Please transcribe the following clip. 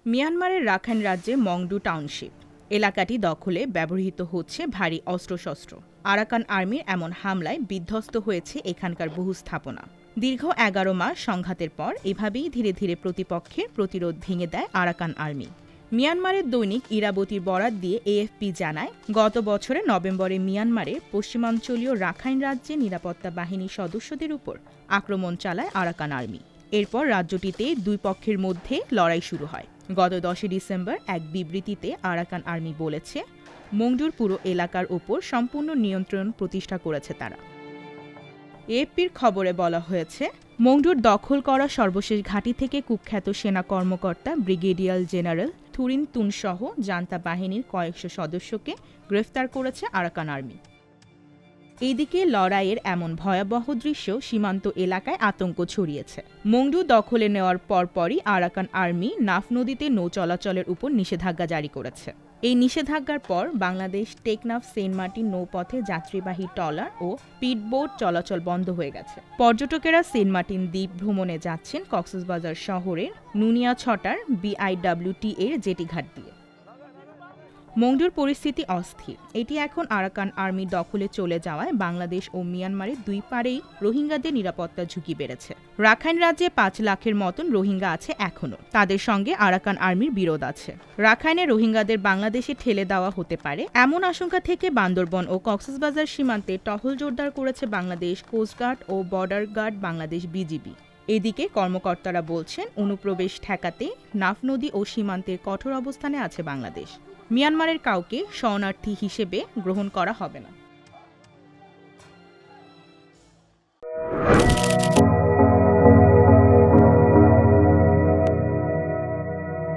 মিয়ানমারের রাখাইন রাজ্যে Maungdaw township এলাকাটি দখলে ব্যবহৃত হচ্ছে ভারী অস্ত্রশস্ত্র। আরাকান আর্মির এমন হামলায় বিধ্বস্ত হয়েছে এখানকার বহু স্থাপনা। দীর্ঘ ১১ মাস সংঘাতের পর এভাবেই ধীরে ধীরে প্রতিপক্ষের প্রতিরোধ ভেঙে দেয় আরাকান আর্মি। মিয়ানমারের দৈনিক ইরাবতীর বরাত দিয়ে এএফপি জানায়, গত বছরের নভেম্বরে মিয়ানমারের পশ্চিমাঞ্চলীয় রাখাইন রাজ্যে নিরাপত্তা বাহিনীর সদস্যদের উপর আক্রমণ চালায় আরাকান আর্মি। এরপর রাজ্যটিতে দুই পক্ষের মধ্যে লড়াই শুরু হয়। গত ১০ ডিসেম্বর এক বিবৃতিতে আরাকান আর্মি বলেছে, মংডুর পুরো এলাকার উপর সম্পূর্ণ নিয়ন্ত্রণ প্রতিষ্ঠা করেছে তারা। এএফপির খবরে বলা হয়েছে, মংডুর দখল করা সর্বশেষ ঘাঁটি থেকে কুখ্যাত সেনা কর্মকর্তা ব্রিগেডিয়ার জেনারেল থুরিন তুনসহ জান্তা বাহিনীর কয়েকশো সদস্যকে গ্রেফতার করেছে আরাকান আর্মি। এইদিকে লড়াইয়ের এমন ভয়াবহ দৃশ্য সীমান্ত এলাকায় আতঙ্ক ছড়িয়েছে। মংডু দখলে নেওয়ার পরপরই আরাকান আর্মি নাফ নদীতে নৌ চলাচলের উপর নিষেধাজ্ঞা জারি করেছে। এই নিষেধাজ্ঞার পর বাংলাদেশ টেকনাফ সেন্ট মার্টিন নৌপথে যাত্রীবাহী ট্রলার ও স্পিডবোট চলাচল বন্ধ হয়ে গেছে। পর্যটকেরা সেন্ট মার্টিন দ্বীপ ভ্রমণে যাচ্ছেন কক্সবাজার শহরের নুনিয়াছটার বিআইডব্লিউটি এর জেটিঘাট দিয়ে। মংডুর পরিস্থিতি অস্থির। এটি এখন আরাকান আর্মির দখলে চলে যাওয়ায় বাংলাদেশ ও মিয়ানমারের দুই পারেই রোহিঙ্গাদের নিরাপত্তার ঝুঁকি বেড়েছে। রাখাইন রাজ্যে ৫ লাখের মতন রোহিঙ্গা আছে এখনও। তাদের সঙ্গে আরাকান আর্মির বিরোধ আছে। রাখাইনে রোহিঙ্গাদের বাংলাদেশে ঠেলে দেওয়া হতে পারে এমন আশঙ্কা থেকে বান্দরবন ও কক্সবাজার সীমান্তে টহল জোরদার করেছে বাংলাদেশ কোস্টগার্ড ও বর্ডার গার্ড বাংলাদেশ বিজিবি। এদিকে কর্মকর্তারা বলছেন, অনুপ্রবেশ ঠেকাতে নাফ নদী ও সীমান্তের কঠোর অবস্থানে আছে বাংলাদেশ। মিয়ানমারের কাউকে শরণার্থী হিসেবে গ্রহণ করা হবে না।